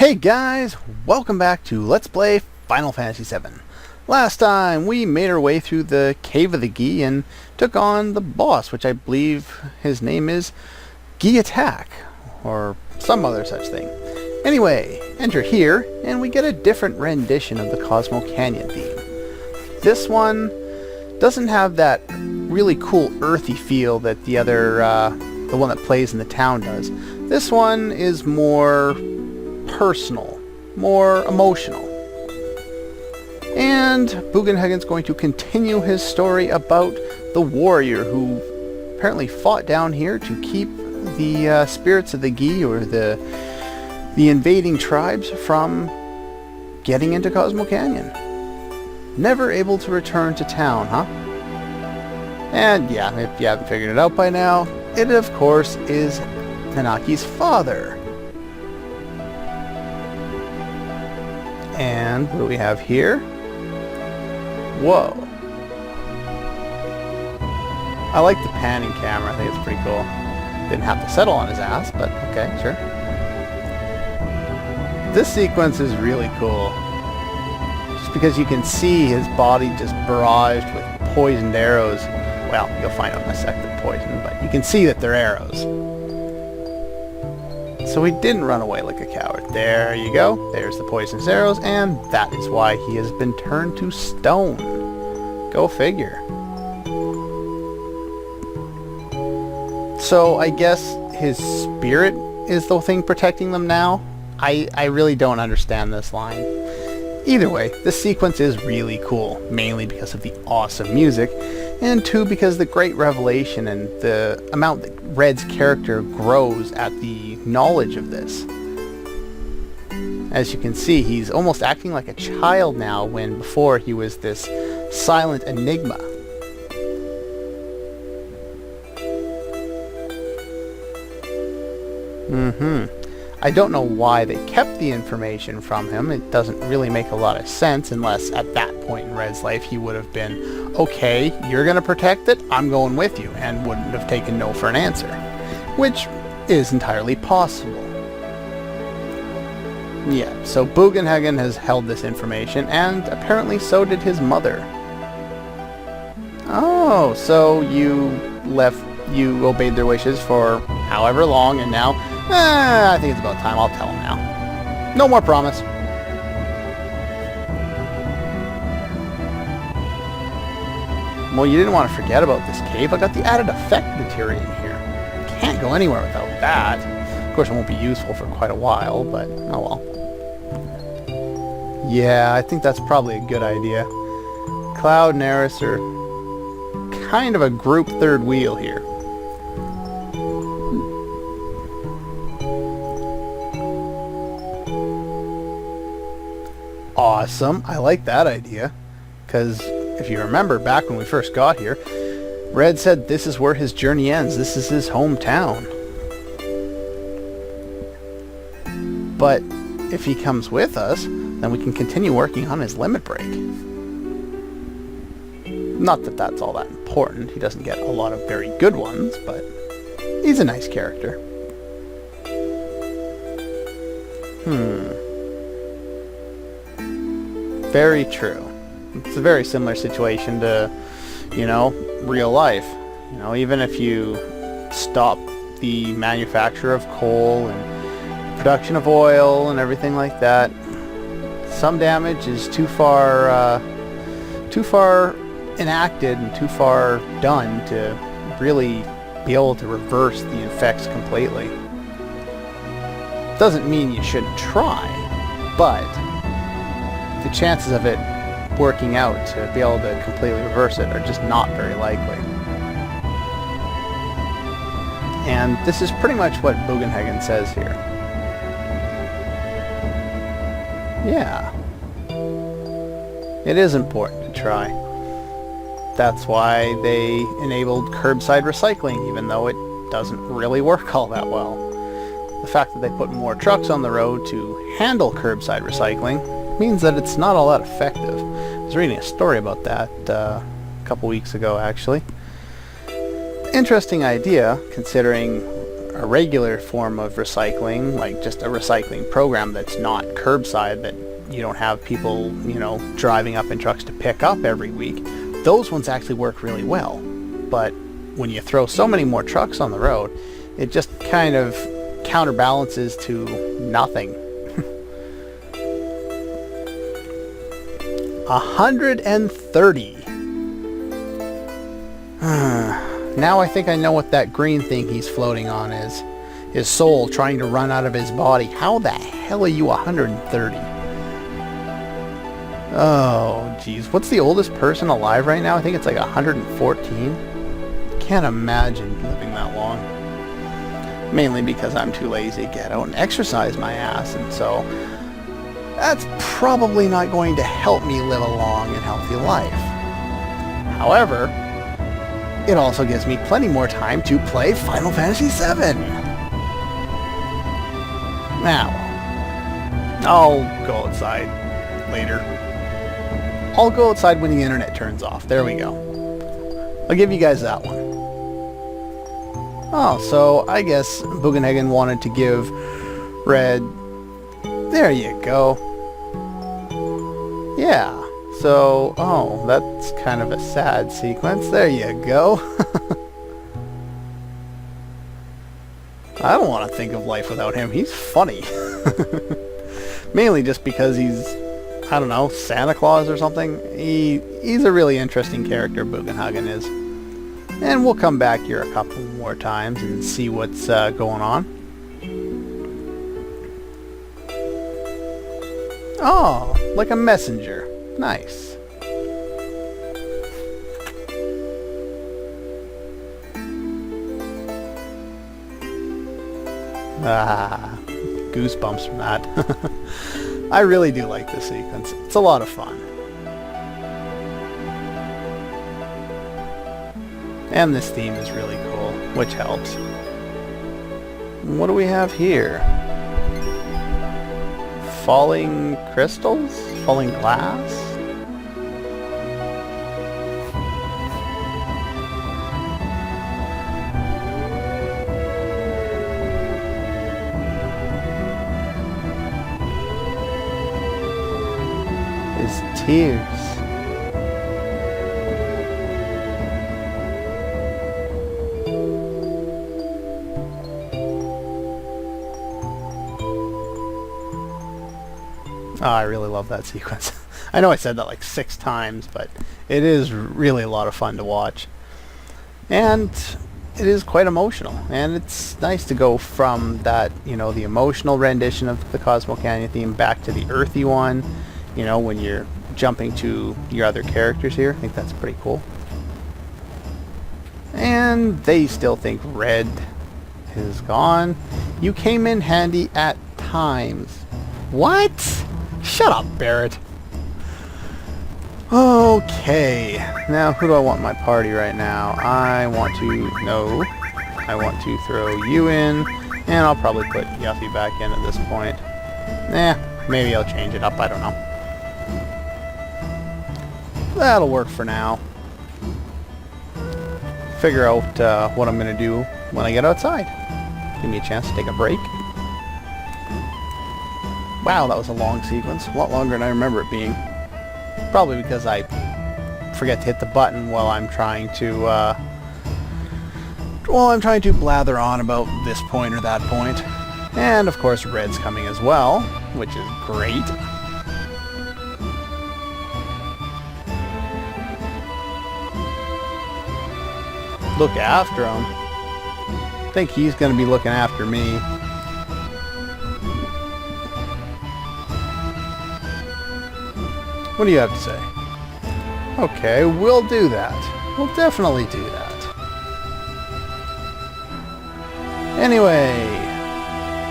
Hey guys, welcome back to Let's Play Final Fantasy VII. Last time we made our way through the Cave of the Gi and took on the boss, which I believe his name is Gi Attack, or some other such thing. Anyway, enter here and we get a different rendition of the Cosmo Canyon theme. This one doesn't have that really cool earthy feel that the other, the one that plays in the town does. This one is more personal, more emotional. And Bugenhagen's going to continue his story about the warrior who apparently fought down here to keep the spirits of the Gi, or the invading tribes, from getting into Cosmo Canyon. Never able to return to town, huh? And yeah, if you haven't figured it out by now, it of course is Nanaki's father. And what do we have here? Whoa. I like the panning camera. I think it's pretty cool. Didn't have to settle on his ass, but okay, sure. This sequence is really cool. Just because you can see his body just barraged with poisoned arrows. Well, you'll find out in a sec they're poisoned, but you can see that they're arrows. So he didn't run away like a coward. There you go. There's the poisonous arrows, and that is why he has been turned to stone. Go figure. So I guess his spirit is the thing protecting them now? I really don't understand this line. Either way, this sequence is really cool, mainly because of the awesome music, and two, because the great revelation and the amount that Red's character grows at the knowledge of this. As you can see, he's almost acting like a child now, when before he was this silent enigma. I don't know why they kept the information from him. It doesn't really make a lot of sense, unless at that point in Red's life he would have been, okay, you're going to protect it, I'm going with you, and wouldn't have taken no for an answer. Which is entirely possible. Yeah, so Bugenhagen has held this information, and apparently so did his mother. Oh, so you obeyed their wishes for however long, and now, I think it's about time. I'll tell him now. No more promise. Well, you didn't want to forget about this cave. I got the added effect material in here. Can't go anywhere without that. Of course, it won't be useful for quite a while, but oh well. Yeah, I think that's probably a good idea. Cloud and Eris are kind of a group third wheel here. Awesome. I like that idea. Because if you remember back when we first got here, Red said this is where his journey ends. This is his hometown. But if he comes with us, then we can continue working on his limit break. Not that that's all that important. He doesn't get a lot of very good ones, but he's a nice character. Very true. It's a very similar situation to, real life. Even if you stop the manufacture of coal and production of oil and everything like that, some damage is too far enacted and too far done to really be able to reverse the effects completely. Doesn't mean you shouldn't try, but the chances of it working out to be able to completely reverse it are just not very likely. And this is pretty much what Bugenhagen says here. Yeah. It is important to try. That's why they enabled curbside recycling, even though it doesn't really work all that well. The fact that they put more trucks on the road to handle curbside recycling means that it's not all that effective. I was reading a story about that a couple weeks ago, actually. Interesting idea, considering a regular form of recycling, like just a recycling program that's not curbside, that you don't have people, you know, driving up in trucks to pick up every week, those ones actually work really well. But when you throw so many more trucks on the road, it just kind of counterbalances to nothing. 130. Now I think I know what that green thing he's floating on is. His soul trying to run out of his body. How the hell are you 130? Oh, geez. What's the oldest person alive right now? I think it's like 114. Can't imagine living that long. Mainly because I'm too lazy to get out and exercise my ass, and so that's probably not going to help me live a long and healthy life. However, it also gives me plenty more time to play Final Fantasy VII. Now, I'll go outside later. I'll go outside when the internet turns off. There we go. I'll give you guys that one. Oh, so I guess Bugenhagen wanted to give Red... There you go. Yeah. So, oh, that's kind of a sad sequence. There you go. I don't want to think of life without him. He's funny. Mainly just because he's, I don't know, Santa Claus or something. He's a really interesting character, Bugenhagen is. And we'll come back here a couple more times and see what's going on. Oh, like a messenger. Nice. Ah, goosebumps from that. I really do like this sequence. It's a lot of fun. And this theme is really cool, which helps. What do we have here? Falling crystals? Falling glass? His tears. Oh, I really love that sequence. I know I said that like 6 times, but it is really a lot of fun to watch. And it is quite emotional. And it's nice to go from that, you know, the emotional rendition of the Cosmo Canyon theme back to the earthy one, you know, when you're jumping to your other characters here. I think that's pretty cool. And they still think Red is gone. You came in handy at times. What? Shut up, Barrett. Okay. Now, who do I want in my party right now? I want to throw you in, and I'll probably put Yuffie back in at this point. Maybe I'll change it up, I don't know. That'll work for now. Figure out what I'm going to do when I get outside. Give me a chance to take a break. Wow, that was a long sequence. A lot longer than I remember it being. Probably because I forget to hit the button while I'm trying to blather on about this point or that point. And of course Red's coming as well, which is great. Look after him. I think he's going to be looking after me. What do you have to say? Okay, we'll do that. We'll definitely do that. Anyway,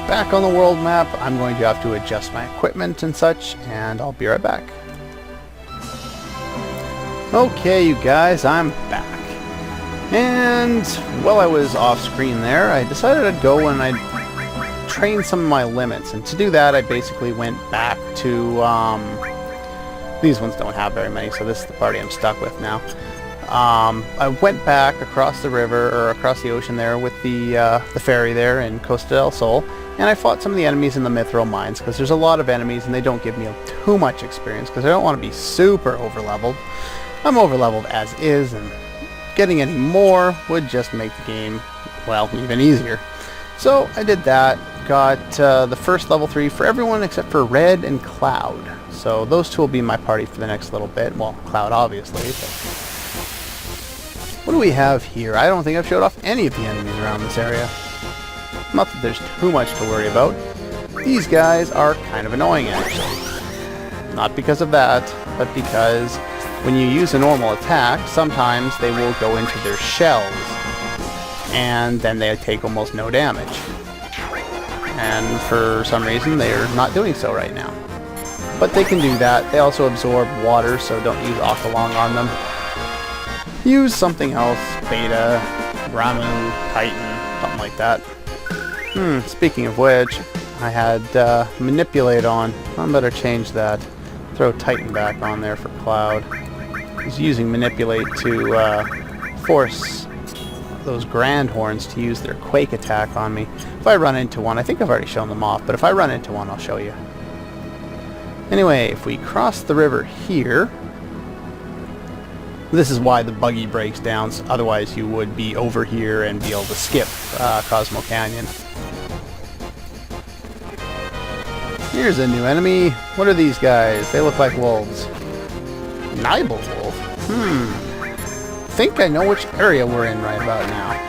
back on the world map, I'm going to have to adjust my equipment and such, and I'll be right back. Okay, you guys, I'm back. And while I was off screen there, I decided I'd go and I'd train some of my limits. And to do that, I basically went back to... these ones don't have very many, so this is the party I'm stuck with now. I went back across the river, or across the ocean there, with the ferry there in Costa del Sol, and I fought some of the enemies in the Mithril Mines, because there's a lot of enemies and they don't give me too much experience, because I don't want to be super over-leveled. I'm over-leveled as is, and getting any more would just make the game, well, even easier. So I did that, got the first level 3 for everyone except for Red and Cloud. So those two will be my party for the next little bit. Well, Cloud obviously. But what do we have here? I don't think I've showed off any of the enemies around this area. Not that there's too much to worry about. These guys are kind of annoying actually. Not because of that, but because when you use a normal attack, sometimes they will go into their shells, and then they take almost no damage. And for some reason, they're not doing so right now. But they can do that. They also absorb water, so don't use Aqualung on them. Use something else, Beta, Ramu, Titan, something like that. Speaking of which, I had Manipulate on. I better change that. Throw Titan back on there for Cloud. I was using Manipulate to force those Grand Horns to use their Quake attack on me. If I run into one, I think I've already shown them off, but if I run into one, I'll show you. Anyway, if we cross the river here, this is why the buggy breaks down, otherwise you would be over here and be able to skip Cosmo Canyon. Here's a new enemy. What are these guys? They look like wolves. Nibel wolf? I think I know which area we're in right about now.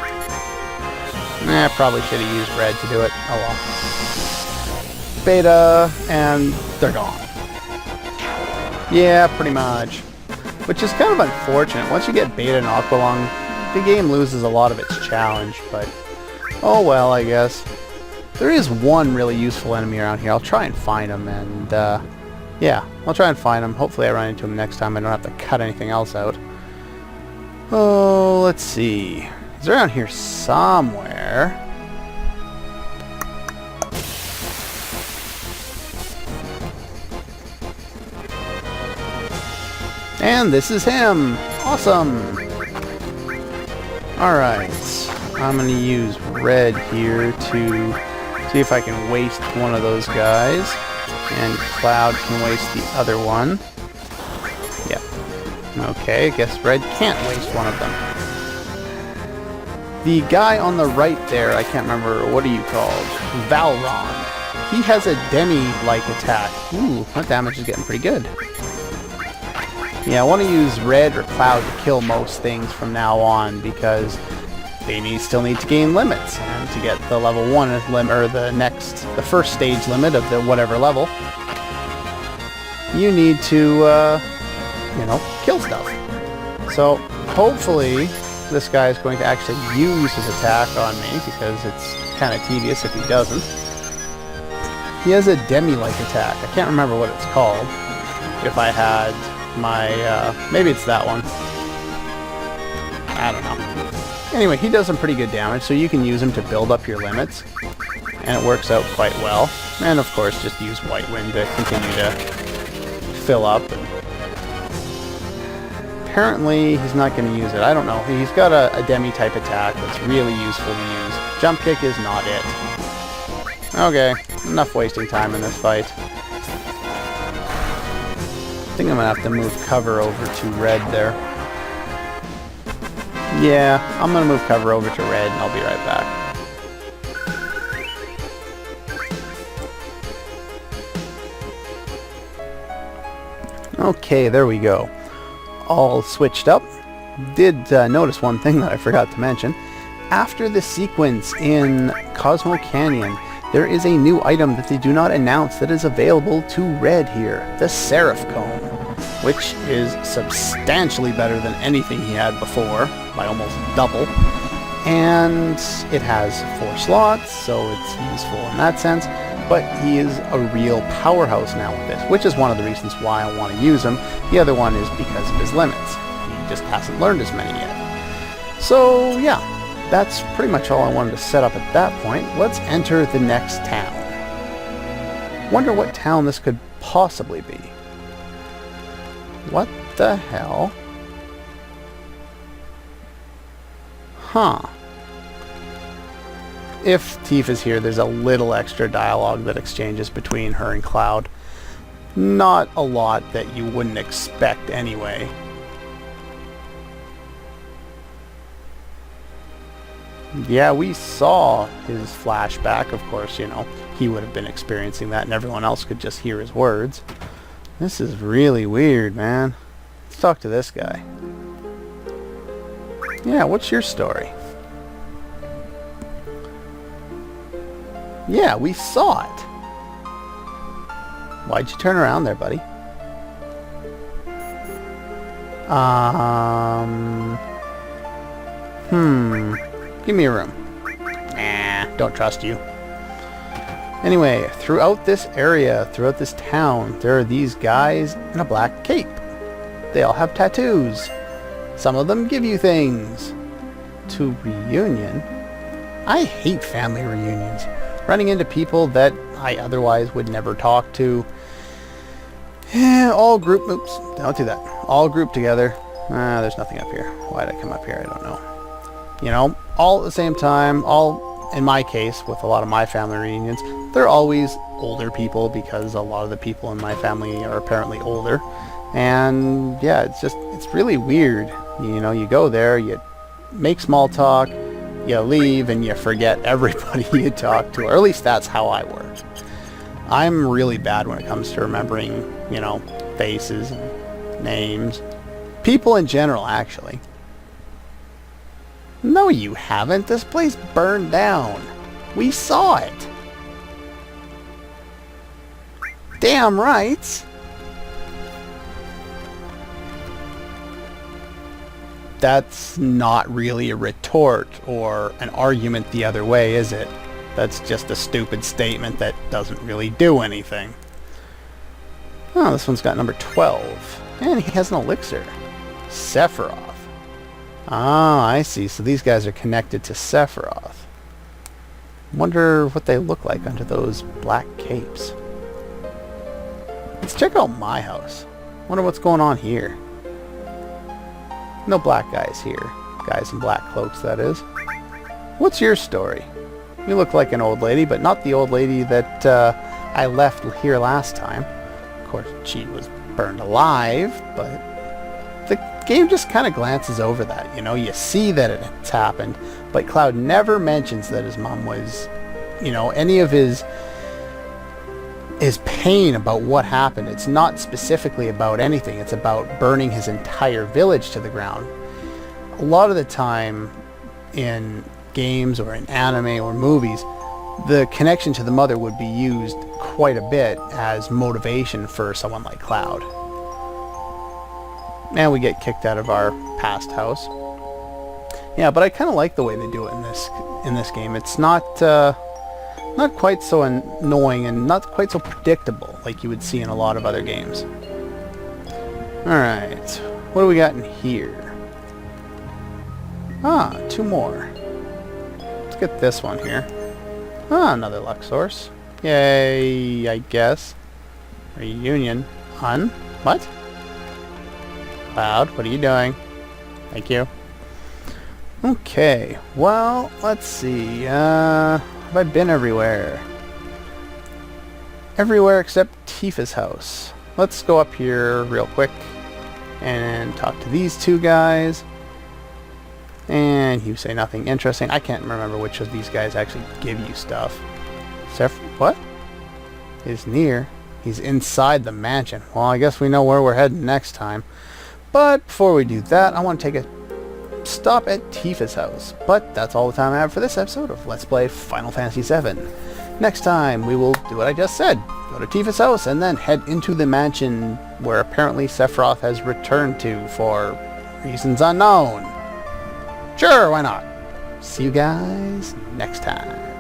Probably should have used red to do it. Oh well. Beta, and they're gone. Yeah, pretty much. Which is kind of unfortunate. Once you get Beta and Aqualung, the game loses a lot of its challenge, but oh well, I guess. There is one really useful enemy around here. I'll try and find him, and yeah, I'll try and find him. Hopefully I run into him next time. I don't have to cut anything else out. Oh, let's see. He's around here somewhere. And this is him! Awesome! Alright, I'm going to use red here to see if I can waste one of those guys. And Cloud can waste the other one. Yep. Okay, I guess red can't waste one of them. The guy on the right there, I can't remember, what are you called? Valron. He has a Demi-like attack. Ooh, that damage is getting pretty good. Yeah, I want to use red or Cloud to kill most things from now on, because they still need to gain limits, and to get the level 1 limit, or the first stage limit of the whatever level, you need to, you know, kill stuff. So, hopefully, this guy is going to actually use his attack on me, because it's kind of tedious if he doesn't. He has a Demi-like attack. I can't remember what it's called. If I had my, maybe it's that one. I don't know. Anyway, he does some pretty good damage, so you can use him to build up your limits, and it works out quite well. And of course, just use White Wind to continue to fill up. And apparently, he's not going to use it. I don't know. He's got a Demi-type attack that's really useful to use. Jump Kick is not it. Okay, enough wasting time in this fight. I think I'm going to have to move cover over to red there. Yeah, I'm going to move cover over to red, and I'll be right back. Okay, there we go. All switched up. Did notice one thing that I forgot to mention. After the sequence in Cosmo Canyon, there is a new item that they do not announce that is available to red here. The Seraph Cone, which is substantially better than anything he had before, by almost double. And it has 4 slots, so it's useful in that sense. But he is a real powerhouse now with this, which is one of the reasons why I want to use him. The other one is because of his limits. He just hasn't learned as many yet. So, yeah. That's pretty much all I wanted to set up at that point. Let's enter the next town. Wonder what town this could possibly be. What the hell? Huh. If Tifa's here, there's a little extra dialogue that exchanges between her and Cloud. Not a lot that you wouldn't expect anyway. Yeah, we saw his flashback. Of course, you know, he would have been experiencing that and everyone else could just hear his words. This is really weird, man. Let's talk to this guy. Yeah, what's your story? Yeah, we saw it. Why'd you turn around there, buddy? Give me a room. Nah, don't trust you. Anyway, throughout this area, throughout this town, there are these guys in a black cape. They all have tattoos. Some of them give you things. To reunion? I hate family reunions. Running into people that I otherwise would never talk to. All group... Oops, don't do that. All grouped together. There's nothing up here. Why'd I come up here? I don't know. You know, all at the same time, all, in my case, with a lot of my family reunions, they're always older people because a lot of the people in my family are apparently older. And yeah, it's really weird. You know, you go there, you make small talk, you leave, and you forget everybody you talk to. Or at least that's how I work. I'm really bad when it comes to remembering, you know, faces and names. People in general, actually. No, you haven't. This place burned down. We saw it. Damn right. That's not really a retort or an argument the other way, is it? That's just a stupid statement that doesn't really do anything. Oh, this one's got number 12. And he has an elixir. Sephiroth. Ah, I see. So these guys are connected to Sephiroth. Wonder what they look like under those black capes. Let's check out my house. Wonder what's going on here. No black guys here. Guys in black cloaks, that is. What's your story? You look like an old lady, but not the old lady that I left here last time. Of course, she was burned alive, but the game just kind of glances over that. You know, you see that it's happened, but Cloud never mentions that his mom was, you know, any of his pain about what happened. It's not specifically about anything. It's about burning his entire village to the ground. A lot of the time in games or in anime or movies, the connection to the mother would be used quite a bit as motivation for someone like Cloud. And we get kicked out of our past house. Yeah, but I kind of like the way they do it in this game. It's not quite so annoying and not quite so predictable like you would see in a lot of other games. Alright, what do we got in here? Ah, 2 more. Let's get this one here. Ah, another luck source. Yay, I guess. Reunion. Hun? What? Cloud, what are you doing? Thank you. Okay, well, let's see. Have I been everywhere? Everywhere except Tifa's house. Let's go up here real quick and talk to these 2 guys. And you say nothing interesting. I can't remember which of these guys actually give you stuff. What? He's near. He's inside the mansion. Well, I guess we know where we're heading next time. But before we do that, I want to take a stop at Tifa's house. But that's all the time I have for this episode of Let's Play Final Fantasy VII. Next time, we will do what I just said. Go to Tifa's house and then head into the mansion where apparently Sephiroth has returned to for reasons unknown. Sure, why not? See you guys next time.